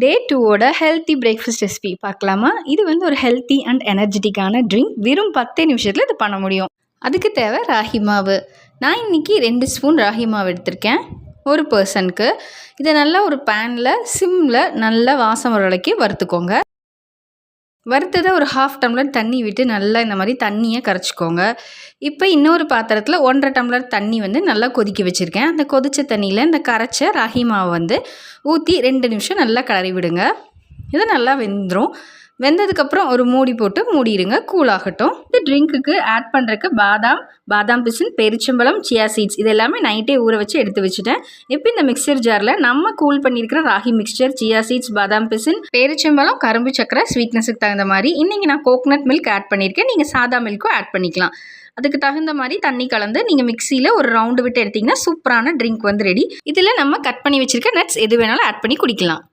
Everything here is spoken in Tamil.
டே 2ஓட ஹெல்த்தி பிரேக்ஃபாஸ்ட் ரெசிபி பார்க்கலாமா? இது வந்து ஒரு ஹெல்த்தி அண்ட் எனர்ஜெட்டிக்கான ட்ரிங்க். வெறும் 10 நிமிஷத்தில் இது பண்ண முடியும். அதுக்கு தேவை ராகி மாவு. நான் இன்றைக்கி 2 ஸ்பூன் ராகி மாவு எடுத்திருக்கேன் ஒரு பர்சனுக்கு. இதை நல்லா ஒரு பேனில் சிம்மில் நல்லா வாசம் வர வரைக்கும் வறுத்துக்கோங்க. வறுத்ததை ஒரு 1/2 டம்ளர் தண்ணி விட்டு நல்லா இந்த மாதிரி தண்ணியை கரைச்சிக்கோங்க. இப்போ இன்னொரு பாத்திரத்தில் 1.5 டம்ளர் தண்ணி வந்து நல்லா கொதிக்க வச்சுருக்கேன். அந்த கொதித்த தண்ணியில் இந்த கரைச்ச ராகி மாவை வந்து ஊற்றி 2 நிமிஷம் நல்லா கிளறி விடுங்க. இது நல்லா வெந்துடும். வெந்ததுக்கப்புறம் ஒரு மூடி போட்டு மூடிடுங்க, கூலாகட்டும். இந்த ட்ரிங்க்குக்கு ஆட் பண்ணுறதுக்கு பாதாம் பிசின், பேரிச்சம்பழம், சியா சீட்ஸ் இது எல்லாமே நைட்டே ஊற வச்சு எடுத்து வச்சுட்டேன். இப்போ இந்த மிக்சர் ஜாரில் நம்ம கூல் பண்ணியிருக்கிற ராகி மிக்சர், சியா சீட்ஸ், பாதாம் பிசின், பேரிச்சம்பழம், கரும்பு சக்கரை ஸ்வீட்னஸுக்கு தகுந்த மாதிரி, இன்றைக்கி நான் கோகனட் மில்க் ஆட் பண்ணியிருக்கேன். நீங்கள் சாதா மில்க்கும் ஆட் பண்ணிக்கலாம். அதுக்கு தகுந்த மாதிரி தண்ணி கலந்து நீங்கள் மிக்சியில் ஒரு ரவுண்டு விட்டு எடுத்திங்கன்னா சூப்பரான ட்ரிங்க் வந்து ரெடி. இதில் நம்ம கட் பண்ணி வச்சுருக்க நட்ஸ் எது வேணாலும் ஆட் பண்ணி குடிக்கலாம்.